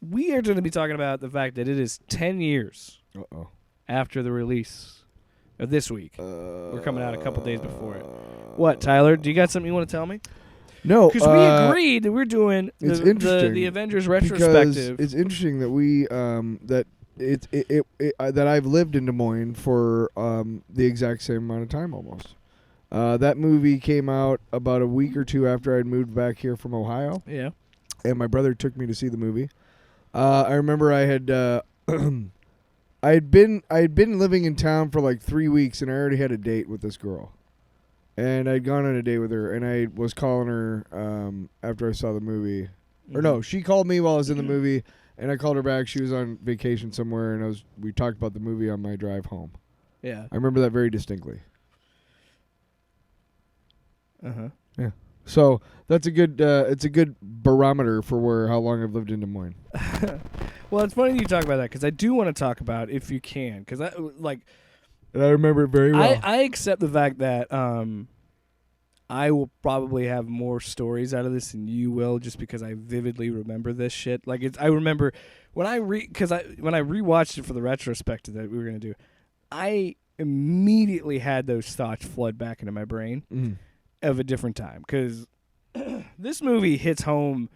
we are going to be talking about the fact that it is 10 years after the release of this week. We're coming out a couple days before it. What, Tyler? Do you got something you want to tell me? No, because we agreed that we're doing the Avengers retrospective. It's interesting that we that I've lived in Des Moines for the exact same amount of time almost. That movie came out about a week or two after I'd moved back here from Ohio. Yeah, and my brother took me to see the movie. I remember I had I had been living in town for like 3 weeks, and I already had a date with this girl. And I'd gone on a date with her, and I was calling her after I saw the movie. Mm-hmm. Or no, she called me while I was in the movie, and I called her back. She was on vacation somewhere, and we talked about the movie on my drive home. Yeah. I remember that very distinctly. Uh-huh. Yeah. So that's a good it's a good barometer for how long I've lived in Des Moines. Well, it's funny you talk about that, because I do want to talk about, if you can, because and I remember it very well. I accept the fact that I will probably have more stories out of this than you will, just because I vividly remember this shit. Like I remember when I rewatched it for the retrospective that we were gonna do, I immediately had those thoughts flood back into my brain of a different time, because this movie hits home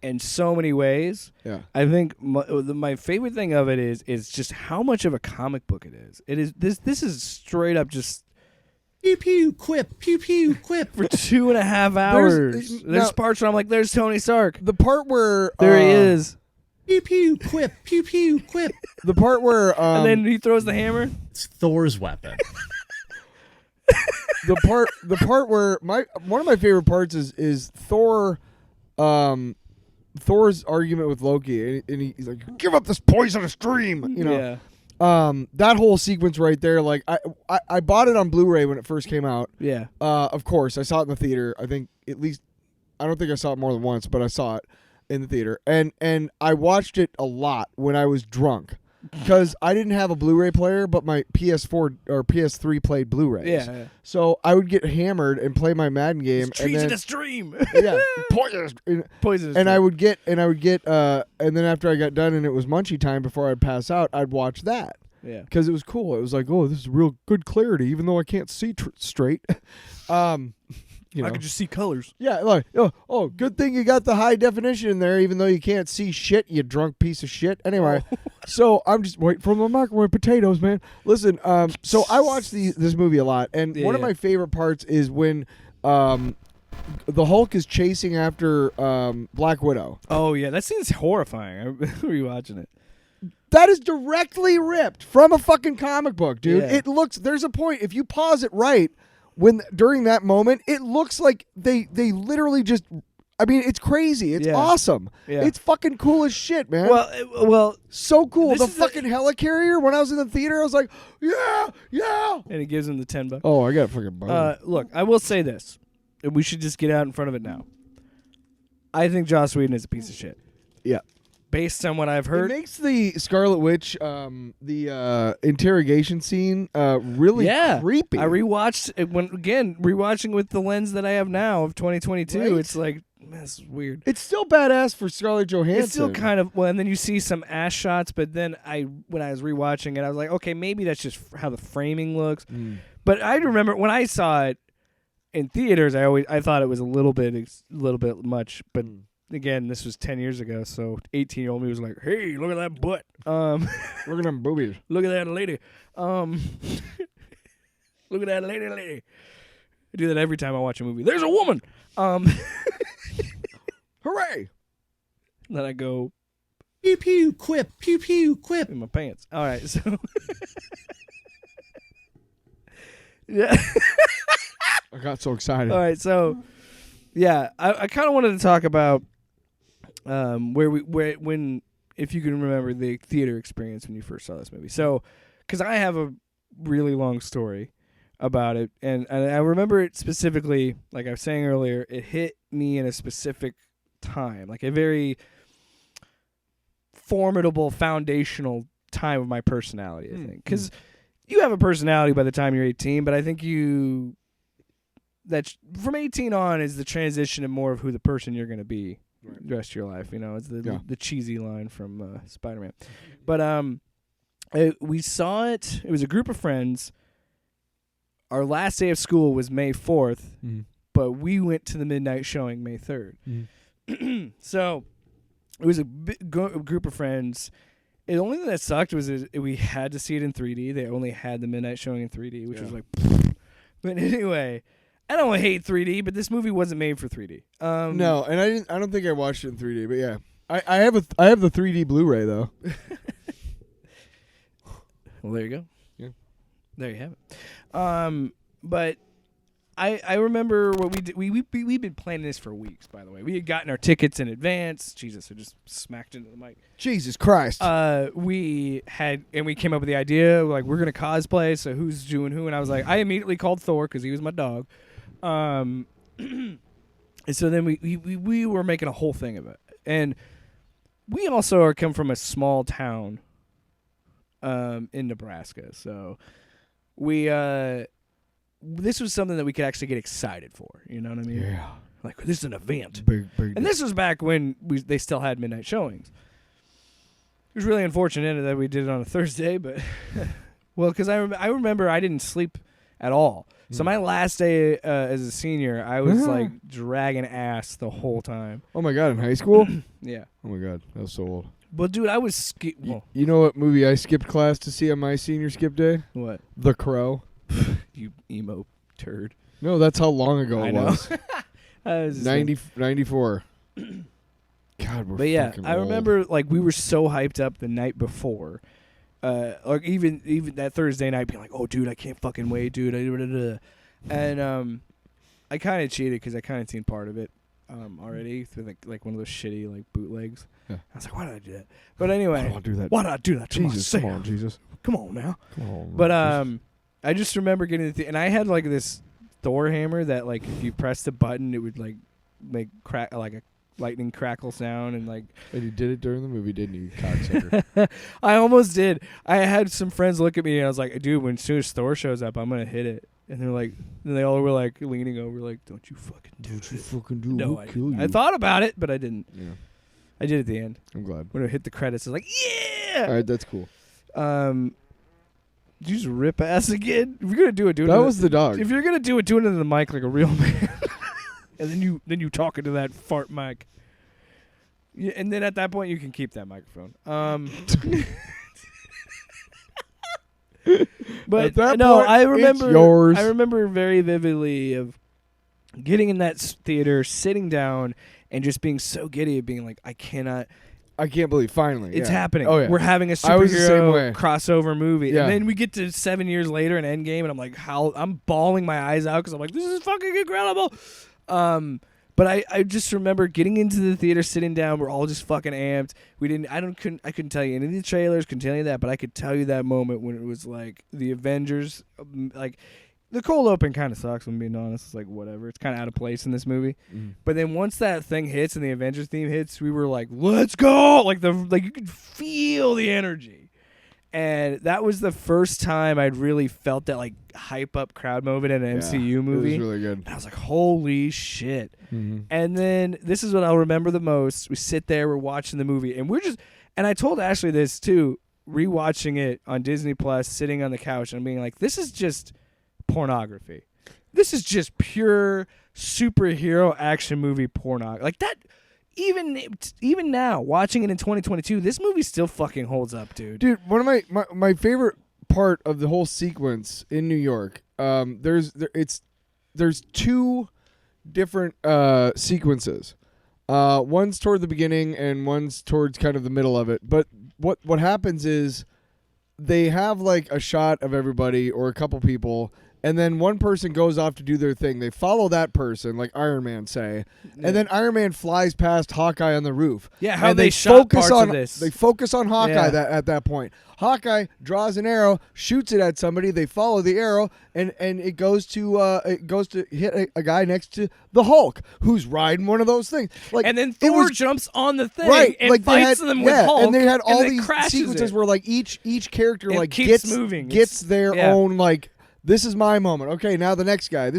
in so many ways. Yeah, I think my favorite thing of it is just how much of a comic book it is. It is this is straight up just pew pew quip pew pew quip for 2.5 hours. There's parts where I'm like, "There's Tony Stark." The part where there he is. Pew pew quip pew pew quip. The part where and then he throws the hammer. It's Thor's weapon. the part where one of my favorite parts is Thor. Thor's argument with Loki, and he's like, "Give up this poisonous dream," you know. Yeah. That whole sequence right there, like I bought it on Blu-ray when it first came out. Yeah. Of course, I saw it in the theater. I think at least I don't think I saw it more than once, but I saw it in the theater, and I watched it a lot when I was drunk. Because I didn't have a Blu-ray player, but my PS4 or PS3 played Blu-rays. Yeah. So I would get hammered and play my Madden game. Treasonous dream. Yeah, poisonous. And I would get, and then after I got done and it was munchie time before I'd pass out, I'd watch that. Yeah. Because it was cool. It was like, oh, this is real good clarity, even though I can't see straight. I could just see colors. Yeah, like, oh, good thing you got the high definition in there, even though you can't see shit, you drunk piece of shit. Anyway, so I'm just waiting for the microwave potatoes, man. Listen, so I watched this movie a lot, and one of my favorite parts is when the Hulk is chasing after Black Widow. Oh, yeah, that scene's horrifying. I rewatching it. That is directly ripped from a fucking comic book, dude. Yeah. There's a point, if you pause it right, during that moment, it looks like they literally just, I mean, it's crazy. It's awesome. Yeah. It's fucking cool as shit, man. Well, so cool. The fucking helicarrier, when I was in the theater, I was like, yeah. And he gives him the $10. Oh, I got a fucking bone. Look, I will say this. We should just get out in front of it now. I think Joss Whedon is a piece of shit. Yeah. Based on what I've heard. It makes the Scarlet Witch, the interrogation scene, really creepy. I rewatched it rewatching with the lens that I have now of 2022. Right? It's like, man, this is weird. It's still badass for Scarlett Johansson. It's still kind of, and then you see some ass shots, but then when I was rewatching it, I was like, okay, maybe that's just how the framing looks. But I remember when I saw it in theaters, I thought it was a little bit much, but. Again, this was 10 years ago, so 18-year-old me was like, hey, look at that butt. Look at them boobies. Look at that lady. Look at that lady. I do that every time I watch a movie. There's a woman. Hooray. Then I go, pew, pew, quip, pew, pew, quip. In my pants. All right, so. Yeah. I got so excited. All right, so, yeah, I kind of wanted to talk about if you can remember the theater experience when you first saw this movie. So, because I have a really long story about it, and I remember it specifically, like I was saying earlier, it hit me in a specific time, like a very formidable, foundational time of my personality, I think. Because you have a personality by the time you're 18, but I think that from 18 on is the transition to more of who the person you're going to be the rest of your life. You know, it's Yeah. the cheesy line from Spider-Man. But we saw it. It was a group of friends. Our last day of school was May 4th, but we went to the midnight showing May 3rd. So it was a big group of friends. The only thing that sucked was we had to see it in 3D. They only had the midnight showing in 3D, which was like. But anyway, I don't hate 3D, but this movie wasn't made for 3D. No, and I don't think I watched it in 3D, but yeah, I have the 3D Blu-ray though. Well, there you go. Yeah, there you have it. But I remember what we did. We've been planning this for weeks. By the way, we had gotten our tickets in advance. Jesus, I just smacked into the mic. Jesus Christ. We came up with the idea like we're gonna cosplay. So who's doing who? And I was like, I immediately called Thor because he was my dog. And so then we were making a whole thing of it. And we also come from a small town in Nebraska. So we this was something that we could actually get excited for. You know what I mean? Yeah. Like, this is an event. Big And this was back when they still had midnight showings. It was really unfortunate that we did it on a Thursday, but well, because I remember I didn't sleep at all. So my last day as a senior, I was like dragging ass the whole time. Oh my God, in high school? Yeah. Oh my God, that was so old. But dude, I was You know what movie I skipped class to see on my senior skip day? What? The Crow. You emo turd. No, that's how long ago it was. I was just 94. God, we're But yeah, fucking I old. remember like we were so hyped up the night before, like even that Thursday night, being like, "Oh, dude, I can't fucking wait, dude." And I kind of cheated because I kind of seen part of it already through like one of those shitty like bootlegs. Yeah. I was like, "Why did I do that?" But anyway, I don't do that. why did I do that to Jesus, myself? come on, Jesus. Come on now. Come on. But I just remember getting and I had like this Thor hammer that like if you press the button, it would like make crack like a lightning crackle sound and like. And you did it during the movie, didn't you, cocksucker? I almost did. I had some friends look at me and I was like, dude, when soon as Thor shows up, I'm gonna hit it. And they're like, and they all were like leaning over, like, don't you fucking do it. fucking do No, We'll kill you. I thought about it, but I didn't. Yeah, I did at the end. I'm glad. When it hit the credits, I was like, yeah. All right, that's cool. Did you just rip ass again? If you're gonna do it, That was the dog. If you're gonna do it into the mic like a real man, and then you talk into that fart mic. Yeah, and then at that point you can keep that microphone. But At that no, point, I remember. it's yours. I remember very vividly of getting in that theater, sitting down, and just being so giddy, of being like, I can't believe finally. it's yeah. happening. Oh, yeah. We're having a I was the same way. superhero crossover movie, Yeah. and then we get to 7 years later in Endgame, and I'm like, I'm bawling my eyes out because I'm like, this is fucking incredible. But I just remember getting into the theater, sitting down. We're all just fucking amped. I couldn't tell you any of the trailers, couldn't tell you that, but I could tell you that moment when it was like the Avengers. Like the cold open kind of sucks. I'm being honest. It's like whatever. It's kind of out of place in this movie. But then once that thing hits and the Avengers theme hits, we were like, let's go! Like you could feel the energy. And that was the first time I'd really felt that like hype up crowd moment in an MCU movie. It was really good. And I was like, holy shit. Mm-hmm. And then this is what I'll remember the most. We sit there, we're watching the movie, and and I told Ashley this too, rewatching it on Disney Plus, sitting on the couch and being like, this is just pornography. This is just pure superhero action movie pornography. Like that. Even now, watching it in 2022, this movie still fucking holds up, dude. Dude, one of my favorite part of the whole sequence in New York. There's two different sequences. One's toward the beginning and one's towards kind of the middle of it. But what happens is they have like a shot of everybody or a couple people. And then one person goes off to do their thing. They follow that person, like Iron Man, say. Yeah. And then Iron Man flies past Hawkeye on the roof. Yeah, how and they shot parts on of this. They focus on Hawkeye Yeah. at that point. Hawkeye draws an arrow, shoots it at somebody. They follow the arrow, and it goes to hit a guy next to the Hulk, who's riding one of those things. Like, and then it Thor was- jumps on the thing right, and like fights them with Hulk. and they had all then these crashes sequences it. where like each character It like keeps gets moving. gets their yeah. own like This is my moment. Okay, now the next guy. And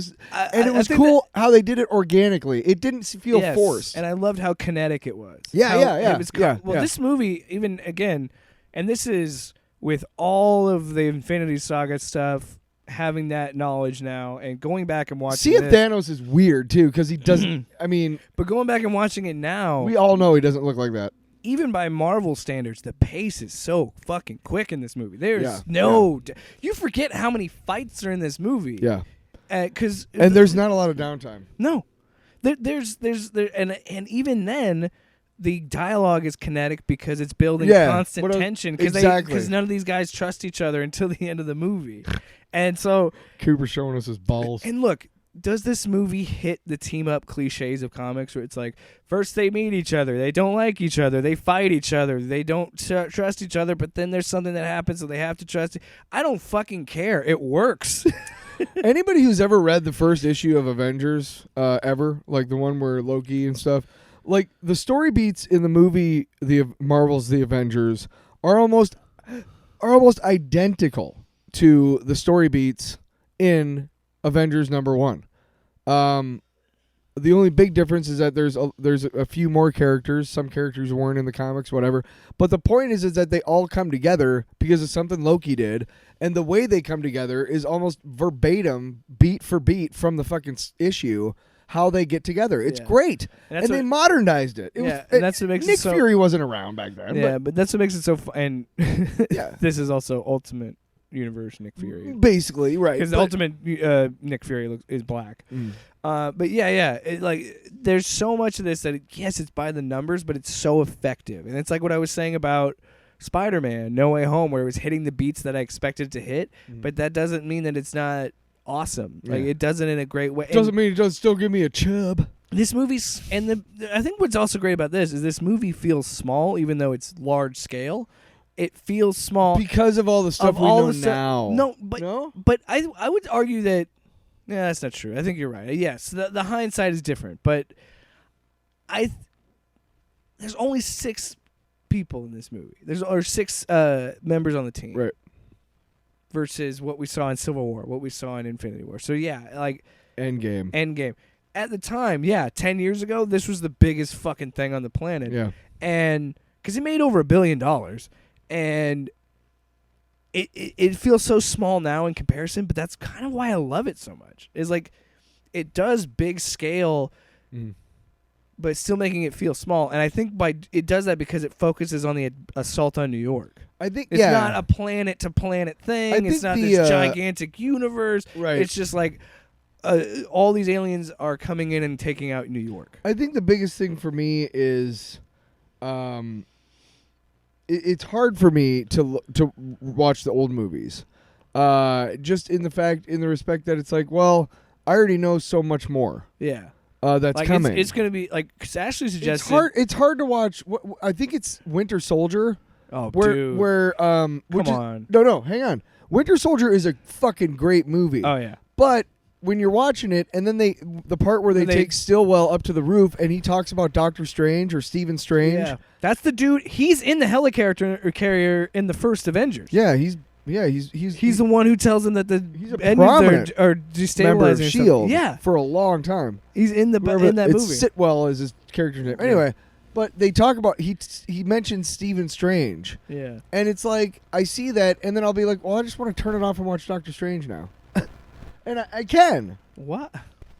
it was think cool how they did it organically. It didn't feel yes, forced. and I loved how kinetic it was. Yeah, How yeah. It was Yeah. this movie, even again, and this is with all of the Infinity Saga stuff, having that knowledge now and going back and watching. Seeing Thanos is weird too because he doesn't. I mean, but going back and watching it now, we all know he doesn't look like that. even by Marvel standards, the pace is so fucking quick in this movie. There's Yeah. you forget how many fights are in this movie. Yeah, and there's not a lot of downtime. No, there's and even then, the dialogue is kinetic because it's building constant tension. Because none of these guys trust each other until the end of the movie, and so Cooper showing us his balls. And look, does this movie hit the team up cliches of comics where it's like first they meet each other, they don't like each other, they fight each other, they don't trust each other, but then there's something that happens so they have to trust it. I don't fucking care. It works. Anybody who's ever read the first issue of Avengers ever, like the one where Loki and stuff, like the story beats in the movie the Marvel's The Avengers are almost identical to the story beats in Avengers #1. The only big difference is that there's a few more characters. Some characters weren't in the comics, whatever. But the point is that they all come together because of something Loki did, and the way they come together is almost verbatim, beat for beat from the fucking issue. How they get together, it's great, and they modernized it. And that's what makes Nick it so. Fury wasn't around back then. Yeah, but that's what makes it so fun. And Yeah. this is also Ultimate Universe Nick Fury. Basically, right? Because the Ultimate Nick Fury is black. But there's so much of this that yes, it's by the numbers, but it's so effective, and it's like what I was saying about Spider-Man: No Way Home, where it was hitting the beats that I expected to hit, but that doesn't mean that it's not awesome. Like it does it in a great way. Doesn't mean it doesn't still give me a chub. This movie's I think what's also great about this is this movie feels small, even though it's large scale. It feels small because of all the stuff we know now. No, but I would argue that that's not true. I think you're right. Yes, the hindsight is different, but there's only 6 people in this movie. There's 6 members on the team. Right. Versus what we saw in Civil War, what we saw in Infinity War. So yeah, like Endgame. At the time, 10 years ago, this was the biggest fucking thing on the planet. Yeah. And because it made over $1 billion, and it feels so small now in comparison, but that's kind of why I love it so much. Is like it does big scale, but still making it feel small. And I think it does that because it focuses on the assault on New York. I think it's not a planet to planet thing. It's not this gigantic universe. Right. It's just like all these aliens are coming in and taking out New York. I think the biggest thing for me is, it's hard for me to watch the old movies, just in the respect that it's like, well, I already know so much more. Yeah. That's like coming. It's going to be like, because Ashley suggested. It's hard to watch. I think it's Winter Soldier. Oh, dude. Come on. No, hang on. Winter Soldier is a fucking great movie. Oh, yeah. But when you're watching it, and then the part where they take Stillwell up to the roof, and he talks about Doctor Strange or Stephen Strange. Yeah. That's the dude. He's in the Helicarrier in the first Avengers. Yeah, he's the one who tells him that the prominent are destabilizing member of S.H.I.E.L.D. Yeah, for a long time. He's in that movie. Sitwell is his character's name. Anyway, but they talk about he mentions Stephen Strange. Yeah, and it's like I see that, and then I'll be like, well, I just want to turn it off and watch Doctor Strange now, and I can. What?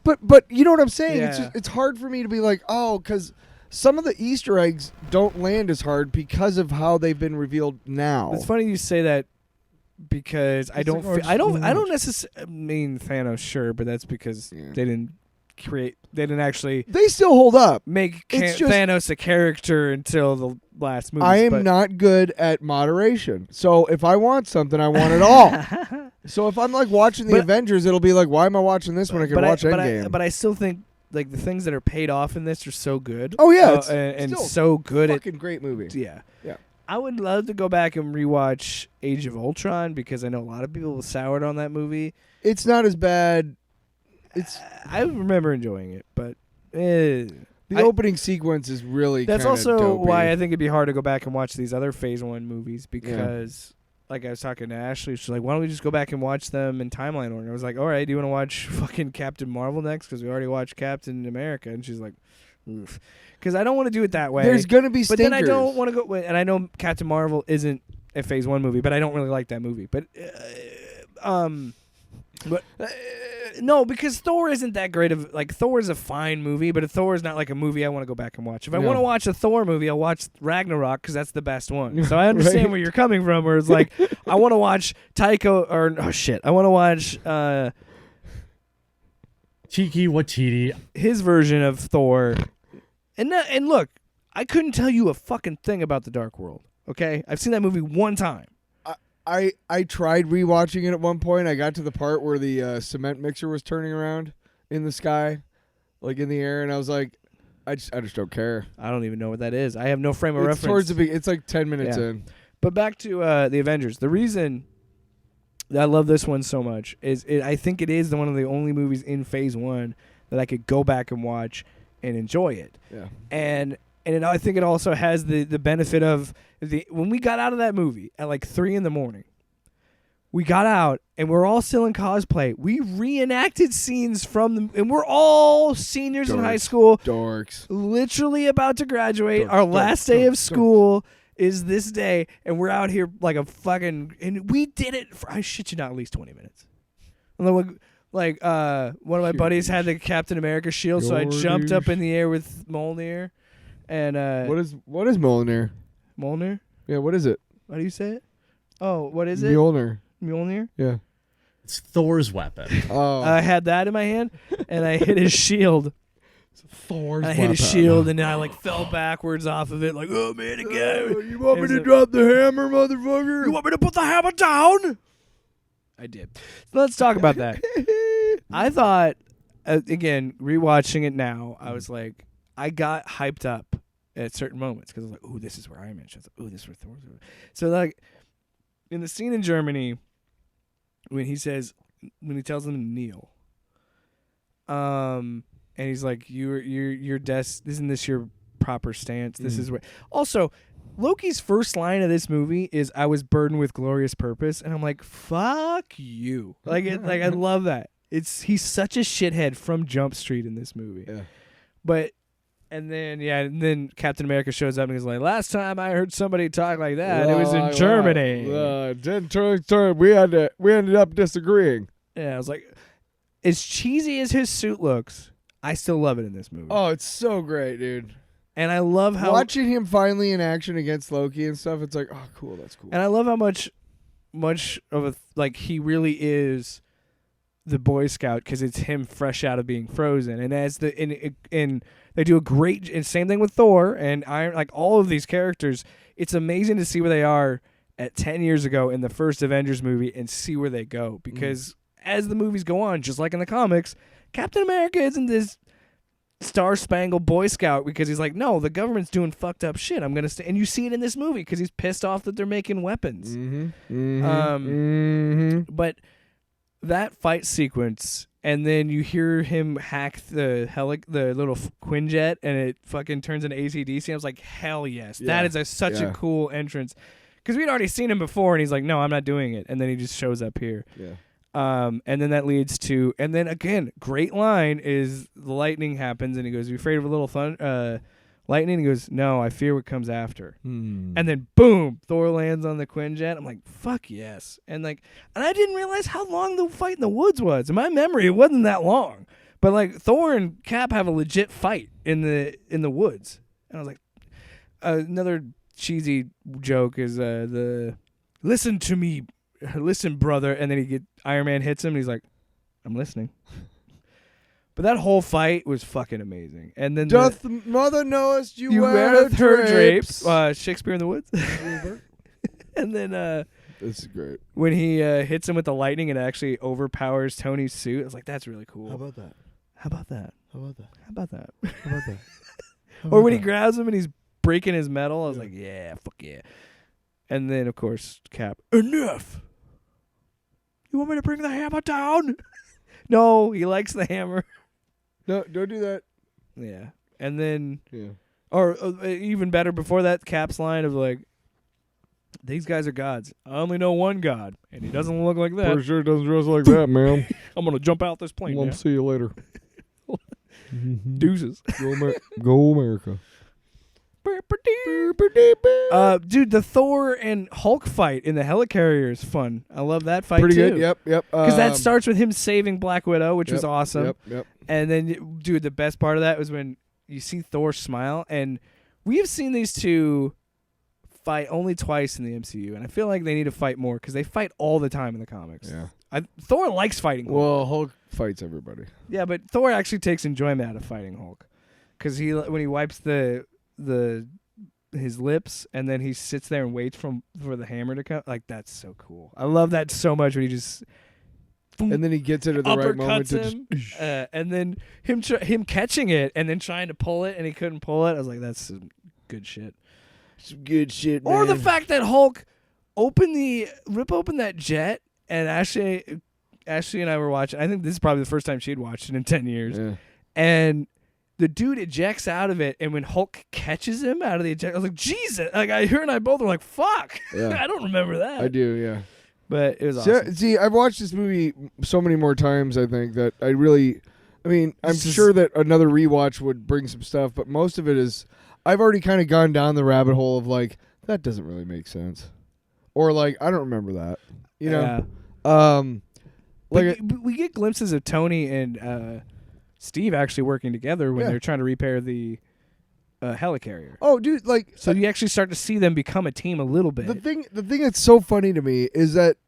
But you know what I'm saying? Yeah. It's hard for me to be like, oh, because some of the Easter eggs don't land as hard because of how they've been revealed now. It's funny you say that. Because I don't necessarily mean Thanos, sure, but that's because they didn't actually. They still hold up. Make Thanos a character until the last movie. I am not good at moderation, so if I want something, I want it all. So if I'm like watching the Avengers, it'll be like, why am I watching this when I can watch Endgame? But I still think like the things that are paid off in this are so good. Oh yeah, and so good. Fucking great movie. Yeah. Yeah. I would love to go back and rewatch Age of Ultron because I know a lot of people were soured on that movie. It's not as bad. I remember enjoying it, but the opening sequence is really. That's also dopey. why I think it'd be hard to go back and watch these other Phase 1 movies because like I was talking to Ashley, she's like, why don't we just go back and watch them in timeline order? I was like, all right, do you want to watch fucking Captain Marvel next? Because we already watched Captain America. And she's like, because I don't want to do it that way. There's gonna be but stinkers. then I don't want to go. And I know Captain Marvel isn't a Phase 1 movie, but I don't really like that movie. But no, because Thor isn't that great of like Thor is a fine movie, but Thor is not like a movie I want to go back and watch. If I want to watch a Thor movie, I'll watch Ragnarok because that's the best one. So I understand Right. where you're coming from. Where it's like I want to watch Taika or I want to watch Tiki Watiti. his version of Thor. And look, I couldn't tell you a fucking thing about The Dark World. Okay, I've seen that movie one time. I tried rewatching it at one point. I got to the part where the cement mixer was turning around in the sky, like in the air, and I was like, I just don't care. I don't even know what that is. I have no frame of It's reference. towards the it's like 10 minutes Yeah. in. But back to the Avengers. The reason that I love this one so much is I think it is one of the only movies in Phase 1 that I could go back and watch and enjoy it. Yeah. And I think it also has the benefit of when we got out of that movie at like 3 a.m, we got out and we're all still in cosplay. We reenacted scenes from them, and we're all seniors in high school, Dorks. literally about to graduate. Dorks, Our dorks, last day dorks, of school is this day, and we're out here like a fucking. And we did it for, I shit you not, at least 20 minutes. And then one of my buddies had the Captain America shield, so I jumped up in the air with Mjolnir. And What is Mjolnir? Mjolnir? Yeah, what is it? How do you say it? Oh, what is it? Mjolnir. Mjolnir? Yeah. It's Thor's weapon. Oh. I had that in my hand, and I hit his shield. Thor's I hit his shield, and then I like fell backwards off of it, like, oh man, again. You want me to drop the hammer, motherfucker? You want me to put the hammer down? I did. So let's talk about that. I thought, again, rewatching it now, I was like, I got hyped up at certain moments because I was like, ooh, this is where Iron Man shows up. Ooh, this is where Thor. So like, in the scene in Germany, when he tells them to kneel, and he's like, you're isn't this your proper stance? This is where. Also, Loki's first line of this movie is, "I was burdened with glorious purpose," and I'm like, "Fuck you!" Like I love that. He's such a shithead from Jump Street in this movie. Yeah. But and then Captain America shows up and he's like, "Last time I heard somebody talk like that, it was in Germany." We ended up disagreeing. Yeah, I was like, as cheesy as his suit looks, I still love it in this movie. Oh, it's so great, dude. And I love how Watching him finally in action against Loki and stuff, it's like, oh, cool, that's cool. And I love how much of a he really is the Boy Scout because it's him fresh out of being frozen. And as and they do a great and same thing with Thor and Iron, like all of these characters. It's amazing to see where they are at 10 years ago in the first Avengers movie and see where they go because as the movies go on, just like in the comics, Captain America isn't this Star-Spangled Boy Scout because he's like, no, the government's doing fucked up shit. I'm gonna stay, and you see it in this movie because he's pissed off that they're making weapons. But that fight sequence, and then you hear him hack the little Quinjet, and it fucking turns into AC/DC. I was like, hell yes, that is such a cool entrance because we'd already seen him before, and he's like, no, I'm not doing it, and then he just shows up here. Yeah. And then that leads to, and then again, great line is the lightning happens, and he goes, "Are you afraid of a little lightning?" He goes, "No, I fear what comes after." And then boom, Thor lands on the Quinjet. I'm like, fuck yes. And I didn't realize how long the fight in the woods was. In my memory, it wasn't that long. But like Thor and Cap have a legit fight in the woods. And I was like, another cheesy joke is listen to me. Listen, brother, and then Iron Man hits him, and he's like, "I'm listening." But that whole fight was fucking amazing. And then Doth the mother knowest you weareth her drapes? drapes? Shakespeare in the Woods. And then This is great. when he hits him with the lightning, it actually overpowers Tony's suit. I was like, "That's really cool." How about that? How about that? How about that? How about that? How about that? Or when he grabs him and he's breaking his metal, I was like, "Yeah, fuck yeah." And then of course Cap, enough. You want me to bring the hammer down? No, he likes the hammer. No, don't do that. Yeah. And then, Yeah. or even better, before that, Cap's line of like, These guys are gods. I only know one god, and he doesn't look like that. For sure doesn't dress like that, man. I'm gonna jump out this plane. I'll Man. see you later. Deuces. Go America. Dude, the Thor and Hulk fight in the Helicarrier is fun. I love that fight Pretty too. good. Yep. Because that starts with him saving Black Widow, which was awesome. Yep. And then, dude, the best part of that was when you see Thor smile. And we have seen these two fight only twice in the MCU, and I feel like they need to fight more because they fight all the time in the comics. Yeah. Thor likes fighting Hulk. Well, Hulk fights everybody. Yeah, but Thor actually takes enjoyment out of fighting Hulk, because when he wipes his lips and then he sits there and waits for the hammer to come. Like, that's so cool. I love that so much when he just and then he gets it at the right moment to him, and then him catching it and then trying to pull it and he couldn't pull it. I was like, that's some good shit. Some good shit, man. Or the fact that Hulk rip open that jet, and Ashley and I were watching. I think this is probably the first time she'd watched it in 10 years. Yeah. And the dude ejects out of it, and when Hulk catches him out of the eject, I was like, Jesus! Like, her and I both were like, fuck! Yeah. I don't remember that. I do, yeah. But it was awesome. See, I've watched this movie so many more times, I think, that I'm sure that another rewatch would bring some stuff, but most of it is, I've already kind of gone down the rabbit hole of, like, that doesn't really make sense. Or, like, I don't remember that. You know? Yeah. We get glimpses of Tony and Steve actually working together when they're trying to repair the helicarrier. Oh, dude, like, so you actually start to see them become a team a little bit. The thing that's so funny to me is that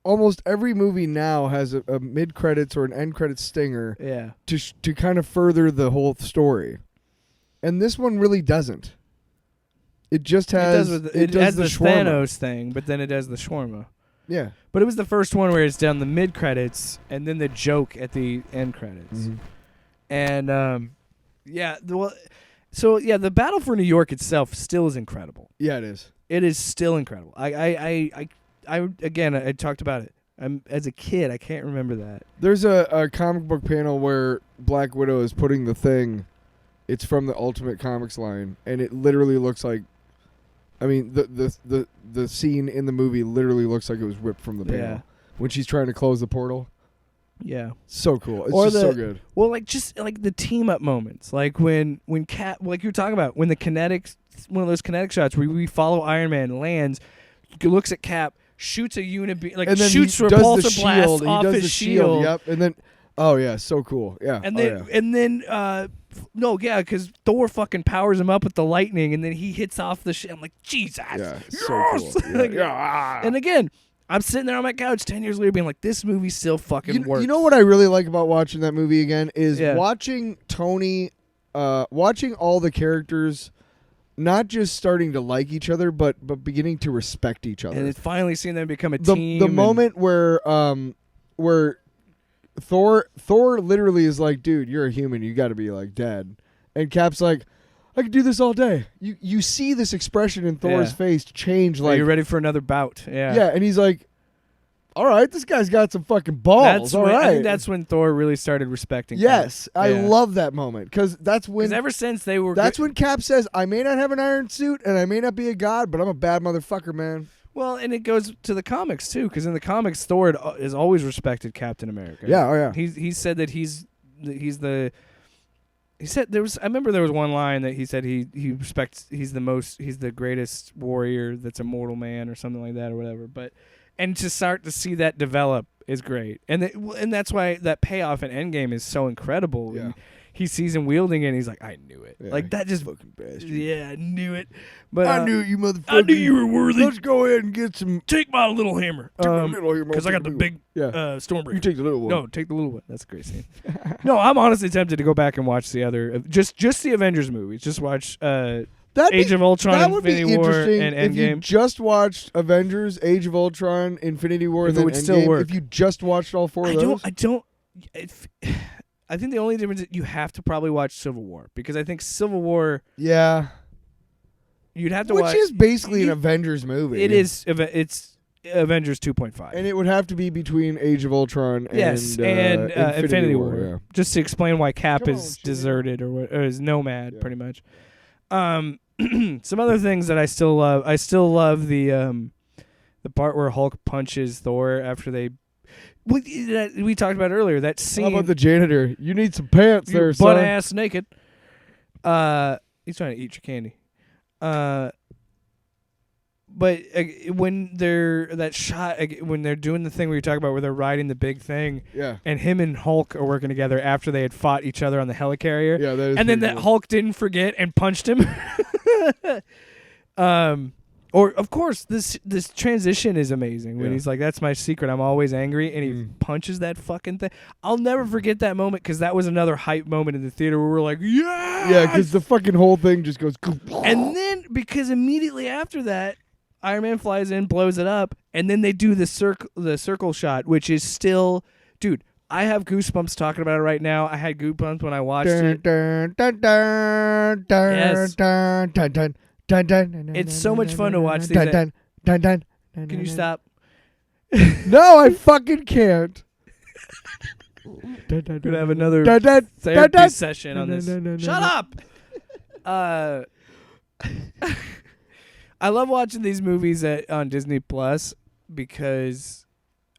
almost every movie now has a mid credits or an end credits stinger. Yeah. To kind of further the whole story, and this one really doesn't. It just has it has the Thanos thing, but then it does the shawarma. Yeah. But it was the first one where it's down the mid credits and then the joke at the end credits. Mm-hmm. And the battle for New York itself still is incredible. Yeah, it is. It is still incredible. I talked about it. As a kid, I can't remember that. There's a comic book panel where Black Widow is putting the thing. It's from the Ultimate Comics line, and it literally looks like, I mean, the scene in the movie literally looks like it was ripped from the panel when she's trying to close the portal. Yeah, so cool. It's just so good. Well, just the team up moments, like when Cap, like you were talking about, when the kinetics, one of those kinetic shots where we follow Iron Man lands, looks at Cap, shoots a unit, like shoots repulsor blast off his shield. Yep, and then so cool. Yeah, because Thor fucking powers him up with the lightning, and then he hits off the shit. I'm like, Jesus, yeah, so cool. Yeah. And again, I'm sitting there on my couch 10 years later being like, this movie still fucking works. You know what I really like about watching that movie again is watching Tony, watching all the characters not just starting to like each other, but beginning to respect each other. And finally seeing them become a team. The moment where Thor literally is like, dude, you're a human, you got to be like dead. And Cap's like, I could do this all day. You see this expression in Thor's face change. Like, are you ready for another bout? Yeah. Yeah, and he's like, all right, this guy's got some fucking balls. I think that's when Thor really started respecting Cap. Yes, I love that moment because that's when. Because ever since they were. That's when Cap says, I may not have an iron suit and I may not be a god, but I'm a bad motherfucker, man. Well, and it goes to the comics too, because in the comics, Thor has always respected Captain America. Yeah, oh yeah. He said that he's the. He said there was. I remember there was one line that he said he respects. He's the greatest warrior that's a mortal man or something like that or whatever. And to start to see that develop is great, and that's why that payoff in Endgame is so incredible. Yeah. He sees him wielding it, and he's like, I knew it. Yeah, like, that just fucking bastard. Yeah, I knew it. But I knew it, you motherfucker. I knew you were worthy. Let's go ahead and get some. Take my little hammer. Because I got the big Stormbreaker. You take the little one. No, take the little one. That's a great scene. No, I'm honestly tempted to go back and watch the other, just the Avengers movies. Just watch Age of Ultron, Infinity War, and Endgame. If you just watched Avengers, Age of Ultron, Infinity War, and then Endgame, still work. If you just watched all four of those. I think the only difference is you have to probably watch Civil War, because I think Civil War. Yeah. You'd have to watch. Which is basically an Avengers movie. It is. It's Avengers 2.5. And it would have to be between Age of Ultron and Infinity War. Yeah. Just to explain why Cap is deserted or is nomad, pretty much. some other things that I still love. I still love the part where Hulk punches Thor after they. We talked about earlier that scene. How about the janitor? You need some pants there, butt son. ass naked. He's trying to eat your candy. But when they're when they're doing the thing where you talk about where they're riding the big thing, Yeah. and him and Hulk are working together after they had fought each other on the helicarrier. Yeah, that is and then pretty that cool. Hulk didn't forget and punched him. Or of course this transition is amazing when Yeah. he's like, "That's my secret. I'm always angry," and he punches that fucking thing. I'll never forget that moment because that was another hype moment in the theater where we're like, "Yeah!" Yeah, because the fucking whole thing just goes. And then because immediately after that, Iron Man flies in, blows it up, and then they do the circle shot, which is still, dude. I have goosebumps talking about it right now. I had goosebumps when I watched it. Yes. It's so much fun to watch these. Can you stop? No, I fucking can't. We're gonna have another Therapy therapy session on this. Shut up. I love watching these movies on Disney Plus because,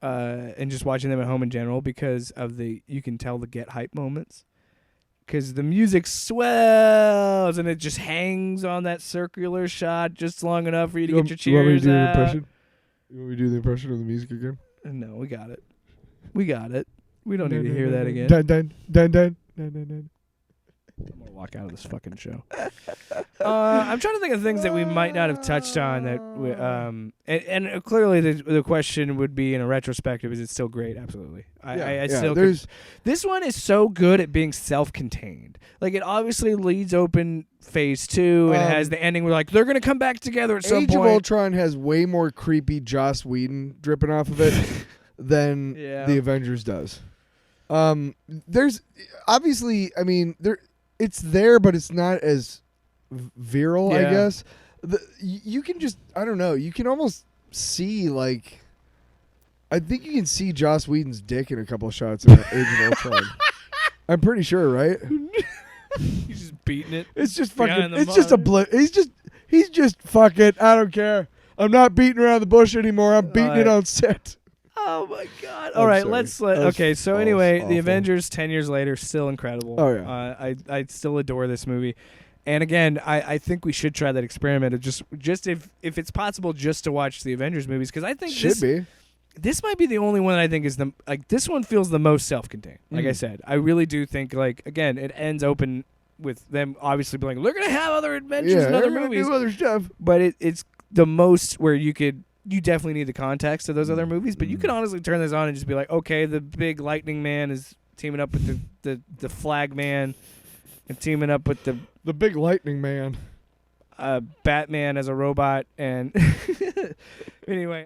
and just watching them at home in general because of you can tell the get hype moments. Because the music swells and it just hangs on that circular shot just long enough for you to get your cheers You want me to do the out. impression? You want me to do the impression of the music again? No, we got it. We don't need to hear that again. Dun, dun, dun, dun, dun, dun, dun. I'm gonna walk out of this fucking show. I'm trying to think of things that we might not have touched on that, and clearly the question would be in a retrospective: is it still great? Absolutely. I still. This one is so good at being self-contained. Like it obviously leads open phase 2 and it has the ending where like they're gonna come back together at some Age point. of Ultron has way more creepy Joss Whedon dripping off of it than the Avengers does. There's obviously, I mean, it's there, but it's not as virile, I guess. You can just, I don't know, you can almost see, like, I think you can see Joss Whedon's dick in a couple of shots in Age of Ultron. I'm pretty sure, right? He's just beating it. It's just behind fucking, the it's just a monitor. he's just fuck it, I don't care. I'm not beating around the bush anymore. I'm beating it on set. Oh my god! I'm All right, sorry. okay. So That was anyway, awful. The Avengers 10 years later, still incredible. Oh, yeah. I still adore this movie, and again, I think we should try that experiment of just if it's possible, just to watch the Avengers movies because I think this might be the only one I think is this one feels the most self-contained. Like I said, I really do think again it ends open with them obviously being like they're gonna have other adventures and other movies, do other stuff. but it's the most where you definitely need the context of those other movies, but you can honestly turn this on and just be like, okay, the big lightning man is teaming up with the flag man and teaming up with The big lightning man. Batman as a robot and anyway.